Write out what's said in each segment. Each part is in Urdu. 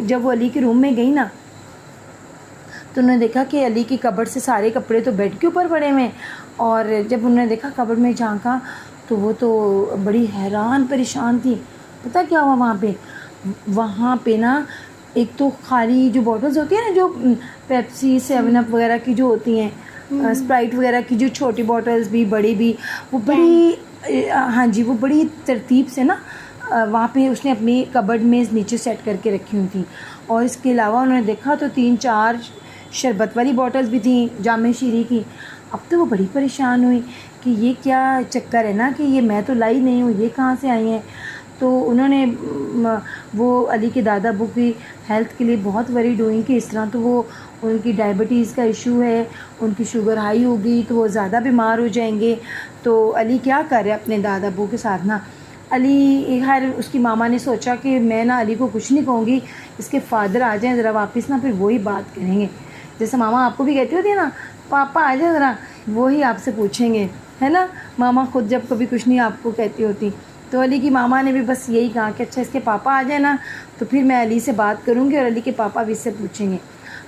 جب وہ علی کے روم میں گئی نا تو انہوں نے دیکھا کہ علی کی کبٹ سے سارے کپڑے تو بیڈ کے اوپر پڑے ہوئے ہیں، اور جب انہوں نے دیکھا کبٹ میں جھانکا تو وہ تو بڑی حیران پریشان تھی۔ پتہ کیا ہوا وہاں پہ نا ایک تو خالی جو بوٹلز ہوتی ہیں نا، جو پیپسی 7 اپ وغیرہ کی جو ہوتی ہیں، اسپرائٹ وغیرہ کی جو چھوٹی بوٹلز بھی بڑی بھی، وہ بڑی ہاں جی وہ بڑی ترتیب سے نا وہاں پہ اس نے اپنی کبڈ میں نیچے سیٹ کر کے رکھی ہوئی تھیں۔ اور اس کے علاوہ انہوں نے دیکھا تو 3-4 شربت والی بوٹلز بھی تھیں جامع شیریں کی۔ اب تو وہ بڑی پریشان ہوئی کہ یہ کیا چکر ہے نا، کہ یہ میں تو لائی نہیں ہوں، یہ کہاں سے آئی ہیں۔ تو انہوں نے وہ علی کے دادا ابو کی ہیلتھ کے لیے بہت ورڈ ہوئی کہ اس طرح تو وہ ان کی ڈائبٹیز کا ایشو ہے، ان کی شوگر ہائی ہوگی تو وہ زیادہ بیمار ہو جائیں گے۔ تو علی کیا کر رہے اپنے دادا ابو کے ساتھ نا، علی خیر اس کی ماما نے سوچا کہ میں نا علی کو کچھ نہیں کہوں گی، اس کے فادر آ جائیں ذرا واپس نا، پھر وہی بات کریں گے۔ جیسے ماما آپ کو بھی کہتی ہوتی ہے نا، پاپا آ جائیں ذرا، وہی آپ سے پوچھیں گے، ہے نا۔ ماما خود جب کبھی کچھ نہیں آپ کو کہتی ہوتی، تو علی کی ماما نے بھی بس یہی کہا کہ اچھا اس کے پاپا آ جائیں نا تو پھر میں علی سے بات کروں گی اور علی کے پاپا بھی اس سے پوچھیں گے۔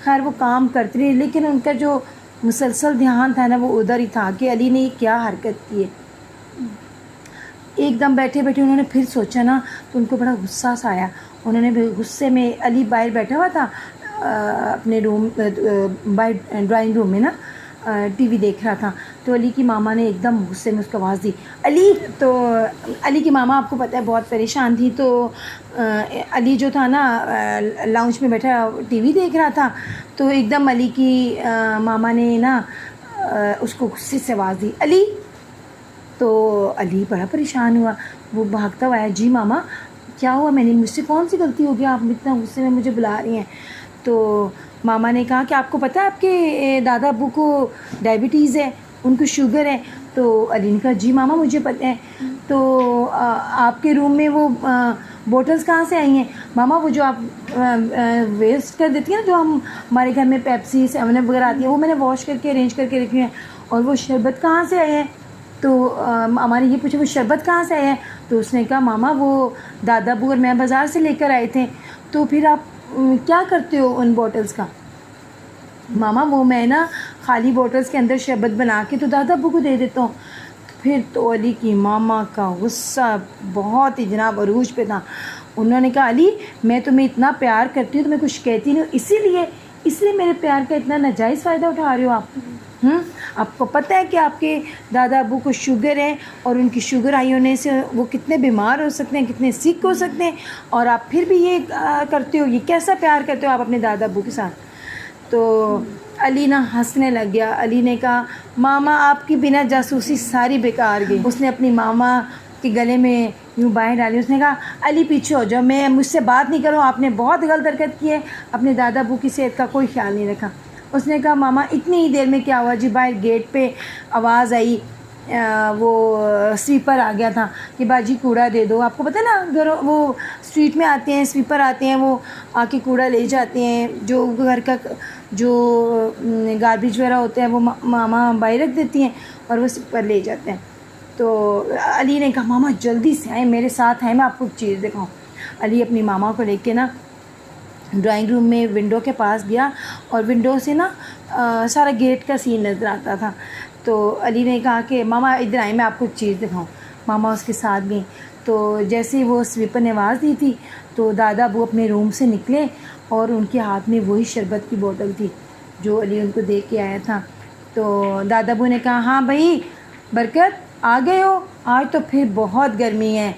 خیر وہ کام کرتی رہی، لیکن ان کا جو مسلسل دھیان تھا نا وہ ادھر ہی تھا کہ علی نے کیا حرکت کی ہے۔ ایک دم بیٹھے بیٹھے انہوں نے پھر سوچا نا تو ان کو بڑا غصہ سا آیا۔ انہوں نے غصے میں، علی باہر بیٹھا ہوا تھا اپنے روم باہر ڈرائنگ روم میں نا ٹی وی دیکھ رہا تھا، تو علی کی ماما نے ایک دم غصے میں اس کو آواز دی، علی۔ تو علی کی ماما آپ کو پتہ ہے بہت پریشان تھی، تو علی جو تھا نا لاؤنج میں بیٹھا ٹی وی دیکھ رہا تھا، تو ایک دم علی کی ماما نے نا اس کو غصے سے آواز دی، علی۔ تو علی بڑا پریشان ہوا، وہ بھاگتا ہوا ہے، جی ماما کیا ہوا، میں نے مجھ سے کون سی غلطی ہو گیا، آپ اتنا غصے میں مجھے بلا رہی ہیں۔ تو ماما نے کہا کہ آپ کو پتہ ہے آپ کے دادا ابو کو ڈائبٹیز ہے، ان کو شوگر ہے۔ تو علی نے کہا جی ماما مجھے پتہ ہے۔ تو آپ کے روم میں وہ بوٹلز کہاں سے آئی ہیں؟ ماما وہ جو آپ ویسٹ کر دیتی ہیں نا، جو ہمارے گھر میں پیپسی 7 اپ وغیرہ آتی ہے، وہ میں نے واش کر کے ارینج کر کے رکھی ہیں۔ اور وہ شربت کہاں سے آئے ہیں؟ تو ماما نے یہ پوچھا وہ شربت کہاں سے آئے ہیں؟ تو اس نے کہا ماما وہ دادا ابو اور میں بازار سے لے کر آئے تھے۔ تو پھر آپ کیا کرتے ہو ان بوٹلز کا؟ ماما وہ میں نا خالی بوٹلز کے اندر شربت بنا کے تو دادا ابو کو دے دیتا ہوں۔ پھر تو علی کی ماما کا غصہ بہت ہی جناب عروج پہ تھا۔ انہوں نے کہا علی میں تمہیں اتنا پیار کرتی ہوں، تمہیں کچھ کہتی نہیں ہوں، اسی لیے میرے پیار کا اتنا ناجائز فائدہ اٹھا رہے ہو آپ۔ آپ کو پتہ ہے کہ آپ کے دادا ابو کو شوگر ہے، اور ان کی شوگر ہائی ہونے سے وہ کتنے بیمار ہو سکتے ہیں، کتنے سک ہو سکتے ہیں، اور آپ پھر بھی یہ کرتے ہو، یہ کیسا پیار کرتے ہو آپ اپنے دادا ابو کے ساتھ؟ تو علی نا ہنسنے لگ گیا۔ علی نے کہا ماما آپ کی بنا جاسوسی ساری بیکار گئی۔ اس نے اپنی ماما کے گلے میں یوں بائیں ڈالی، اس نے کہا علی پیچھے ہو جاؤ، میں مجھ سے بات نہیں کروں، آپ نے بہت غلط حرکت کی ہے، اپنے دادا ابو کی صحت کا کوئی خیال نہیں رکھا۔ اس نے کہا ماما اتنی ہی دیر میں کیا ہوا جی، باہر گیٹ پہ آواز آئی، وہ سویپر آ گیا تھا کہ باجی کوڑا دے دو۔ آپ کو پتہ ہے نا وہ اسٹریٹ میں آتے ہیں، سویپر آتے ہیں، وہ آ کے کوڑا لے جاتے ہیں، جو گھر کا جو گاربیج وغیرہ ہوتا ہے وہ ماما باہر رکھ دیتی ہیں اور وہ سویپر لے جاتے ہیں۔ تو علی نے کہا ماما جلدی سے آئیں، میرے ساتھ آئیں، میں آپ کو ایک چیز دکھاؤں۔ علی اپنی ماما کو لے کے نا ڈرائنگ روم میں ونڈو کے پاس گیا، اور ونڈو سے نا سارا گیٹ کا سین نظر آتا تھا۔ تو علی نے کہا کہ ماما ادھر آئیں، میں آپ کو ایک چیز دکھاؤں۔ ماما اس کے ساتھ گئیں، تو جیسے ہی وہ سویپر نے آواز دی تھی تو دادا ابو اپنے روم سے نکلے، اور ان کے ہاتھ میں وہی شربت کی بوتل تھی جو علی ان کو دے کے آیا تھا۔ تو دادا ابو نے کہا ہاں بھائی برکت آ گئے ہو، آج تو پھر بہت گرمی ہے،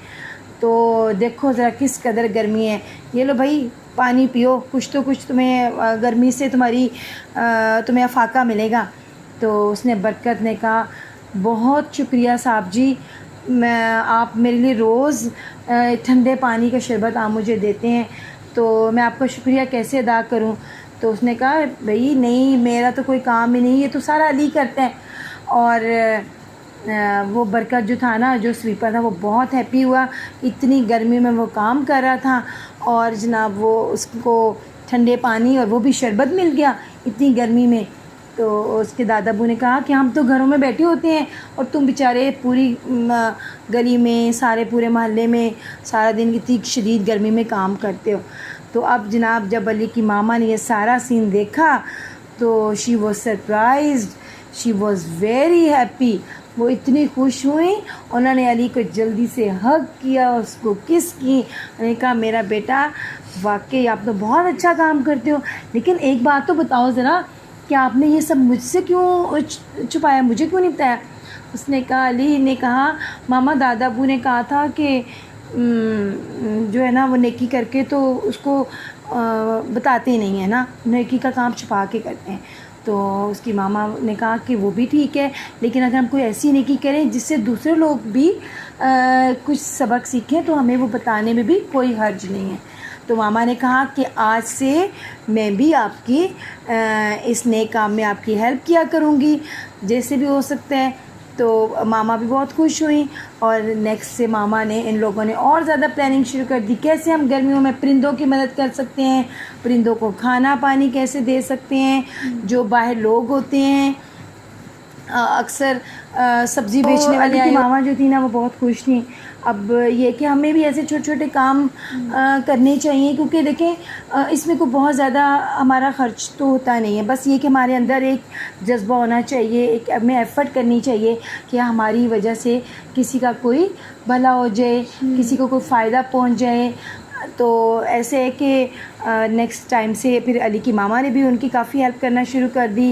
تو دیکھو ذرا کس قدر گرمی ہے، یہ لو بھائی پانی پیو، کچھ تو کچھ تمہیں گرمی سے تمہیں افاقہ ملے گا۔ تو اس نے برکت نے کہا بہت شکریہ صاحب جی، آپ میرے لیے روز ٹھنڈے پانی کا شربت آپ مجھے دیتے ہیں، تو میں آپ کا شکریہ کیسے ادا کروں؟ تو اس نے کہا بھئی نہیں میرا تو کوئی کام ہی نہیں، یہ تو سارا علی کرتا ہے۔ اور وہ برکت جو تھا نا، جو سویپر تھا، وہ بہت ہیپی ہوا، اتنی گرمی میں وہ کام کر رہا تھا، اور جناب وہ اس کو ٹھنڈے پانی اور وہ بھی شربت مل گیا اتنی گرمی میں۔ تو اس کے دادا ابو نے کہا کہ ہم تو گھروں میں بیٹھے ہوتے ہیں، اور تم بیچارے پوری گلی میں، سارے پورے محلے میں سارا دن اتنی شدید گرمی میں کام کرتے ہو۔ تو اب جناب جب علی کی ماما نے یہ سارا سین دیکھا تو she was surprised, she was very happy. وہ اتنی خوش ہوئیں, انہوں نے علی کو جلدی سے ہگ کیا, اس کو کس کی, انہوں نے کہا میرا بیٹا واقعی آپ تو بہت اچھا کام کرتے ہو, لیکن ایک بات تو بتاؤ ذرا کہ آپ نے یہ سب مجھ سے کیوں چھپایا, مجھے کیوں نہیں بتایا؟ اس نے کہا, علی نے کہا ماما دادا ابو نے کہا تھا کہ جو ہے نا وہ نیکی کر کے تو اس کو بتاتے ہی نہیں ہیں نا, نیکی کا کام چھپا کے کرتے ہیں. تو اس کی ماما نے کہا کہ وہ بھی ٹھیک ہے, لیکن اگر ہم کوئی ایسی نیکی کریں جس سے دوسرے لوگ بھی کچھ سبق سیکھیں تو ہمیں وہ بتانے میں بھی کوئی حرج نہیں ہے. تو ماما نے کہا کہ آج سے میں بھی آپ کی اس نیک کام میں آپ کی ہیلپ کیا کروں گی جیسے بھی ہو سکتا ہے. تو ماما بھی بہت خوش ہوئیں, اور نیکسٹ سے ماما نے ان لوگوں نے اور زیادہ پلاننگ شروع کر دی, کیسے ہم گرمیوں میں پرندوں کی مدد کر سکتے ہیں, پرندوں کو کھانا پانی کیسے دے سکتے ہیں, جو باہر لوگ ہوتے ہیں اکثر سبزی بیچنے والے. کی ماما جو تھی نا وہ بہت خوش تھیں. اب یہ کہ ہمیں بھی ایسے چھوٹے چھوٹے کام کرنے چاہیے, کیونکہ دیکھیں اس میں کوئی بہت زیادہ ہمارا خرچ تو ہوتا نہیں ہے, بس یہ کہ ہمارے اندر ایک جذبہ ہونا چاہیے, ایک ہمیں ایفرٹ کرنی چاہیے کہ ہماری وجہ سے کسی کا کوئی بھلا ہو جائے, کسی کو کوئی فائدہ پہنچ جائے. تو ایسے ہے کہ نیکسٹ ٹائم سے پھر علی کی ماما نے بھی ان کی کافی ہیلپ کرنا شروع کر دی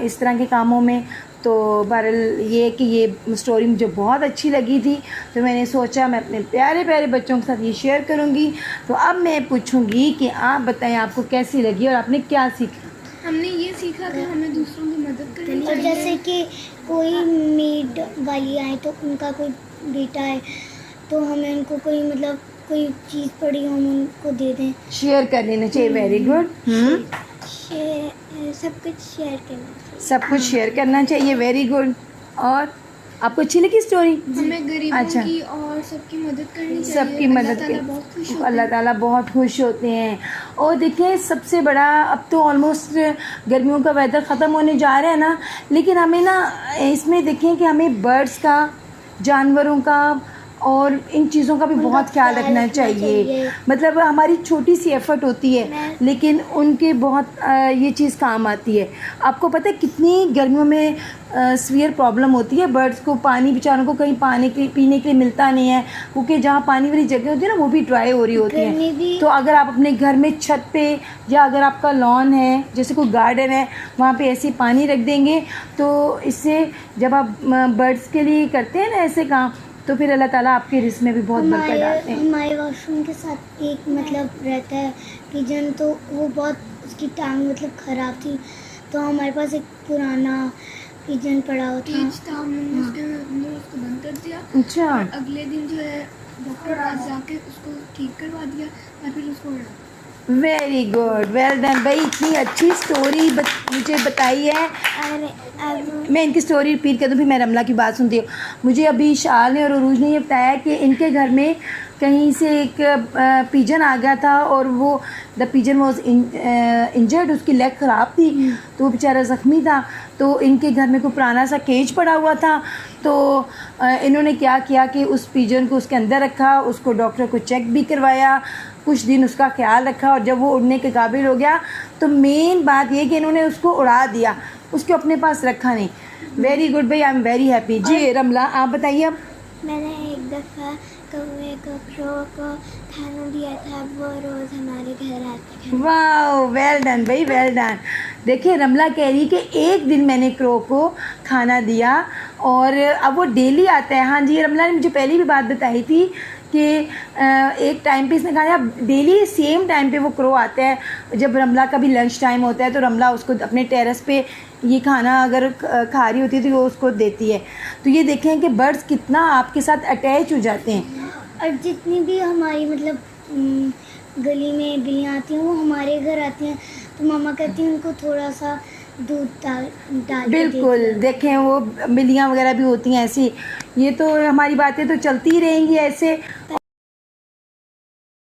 اس طرح کے کاموں میں. تو بہرحال یہ کہ یہ اسٹوری مجھے بہت اچھی لگی تھی, تو میں نے سوچا میں اپنے پیارے پیارے بچوں کے ساتھ یہ شیئر کروں گی. تو اب میں پوچھوں گی کہ آپ بتائیں آپ کو کیسی لگی اور آپ نے کیا سیکھا؟ ہم نے یہ سیکھا کہ ہمیں دوسروں کی مدد کرنی اور چاہیے. جیسے کہ کوئی میڈ والی آئے تو ان کا کوئی بیٹا ہے تو ہمیں ان کو کوئی مطلب کوئی چیز پڑی ہم ان کو دے دیں, شیئر کر لینا چاہیے. Very good. سب کچھ شیئر کرنا چاہیے. سب کچھ شیئر کرنا چاہیے. Very good. اور آپ کو اچھی لگی اسٹوری؟ ہمیں غریبوں اچھا. کی اور سب کی مدد کرنی چاہیے. سب کی مدد اللہ تعالیٰ بہت خوش ہوتے اللہ ہیں. تعالیٰ بہت خوش ہوتے ہیں. اور دیکھیں سب سے بڑا, اب تو آلموسٹ گرمیوں کا ویدر ختم ہونے جا رہا ہے نا, لیکن ہمیں نا اس میں دیکھیں کہ ہمیں برڈس کا, جانوروں کا اور ان چیزوں کا بھی بہت خیال رکھنا چاہیے. مطلب ہماری چھوٹی سی ایفرٹ ہوتی ہے لیکن ان کے بہت یہ چیز کام آتی ہے. آپ کو پتہ ہے کتنی گرمیوں میں سویئر پرابلم ہوتی ہے برڈس کو, پانی بیچاروں کو کہیں پانی کے پینے کے لیے ملتا نہیں ہے, کیونکہ جہاں پانی والی جگہ ہوتی ہے نا وہ بھی ڈرائی ہو رہی ہوتی ہیں. تو اگر آپ اپنے گھر میں چھت پہ یا اگر آپ کا لان ہے, جیسے کوئی گارڈن ہے, وہاں پہ ایسے پانی رکھ دیں گے تو اس سے جب آپ برڈس کے لیے کرتے ہیں نا ایسے کام, تو پھر اللہ تعالیٰ آپ کے رزق میں بھی بہت برکت ڈالتے ہیں. ہمارے واش روم کے ساتھ ایک مطلب رہتا ہے پیجن, تو وہ بہت اس کی ٹانگ مطلب خراب تھی, تو ہمارے پاس ایک پرانا پیجن پڑا ہوا کیج تھا. تھا, ہم نے اس کو بند کر دیا. اچھا. اور اگلے دن جو ہے ڈاکٹر پاس جا کے اس کو ٹھیک کروا دیا اور پھر اس کو اڑا. ویری گڈ, ویل ڈن بھائی. اتنی اچھی اسٹوری مجھے بتائی ہے. میں ان کی اسٹوری ریپیٹ کر دوں, پھر میں رملہ کی بات سنتی ہوں. مجھے ابھی شال نے اور عروج نے یہ بتایا کہ ان کے گھر میں کہیں سے ایک پیجن آ گیا تھا, اور وہ دا پیجن واز انجرڈ, اس کی لیگ خراب تھی تو وہ بیچارہ زخمی تھا. تو ان کے گھر میں کوئی پرانا سا کیج پڑا ہوا تھا, تو انہوں نے کیا کیا کہ اس پیجن کو اس کے اندر رکھا, اس کو ڈاکٹر کو چیک بھی کروایا, کچھ دن اس کا خیال رکھا, اور جب وہ اڑنے کے قابل ہو گیا تو مین بات یہ کہ انہوں نے اس کو اڑا دیا, اس کو اپنے پاس رکھا نہیں. ویری گڈ بھائی, آئی ایم ویری ہیپی. جی رملہ آپ بتائیے. اب میں نے ایک دفعہ کوے کو کرو کو کھانا دیا تھا, وہ روز ہمارے گھر آتے ہیں. واو, ویل ڈن بھائی, ویل ڈن. دیکھیں رملہ کہہ رہی کہ ایک دن میں نے کرو کو کھانا دیا اور اب وہ ڈیلی آتا ہے. ہاں جی, رملہ نے مجھے پہلی بھی بات بتائی تھی کہ ایک ٹائم پہ اس نے کہا ڈیلی سیم ٹائم پہ وہ کرو آتا ہے. جب رملہ کا بھی لنچ ٹائم ہوتا ہے تو رملہ اس کو اپنے ٹیرس پہ یہ کھانا اگر کھا رہی ہوتی ہے تو وہ اس کو دیتی ہے. تو یہ دیکھیں کہ برڈس کتنا آپ کے ساتھ اٹیچ ہو جاتے ہیں. اور جتنی بھی ہماری مطلب گلی میں بلیاں آتی ہیں وہ ہمارے گھر آتی ہیں, تو ماما کہتی ہیں ان کو تھوڑا سا دودھ ڈال. بالکل, دیکھیں وہ بلیاں وغیرہ بھی ہوتی ہیں ایسی. یہ تو ہماری باتیں تو چلتی ہی رہیں گی ایسے.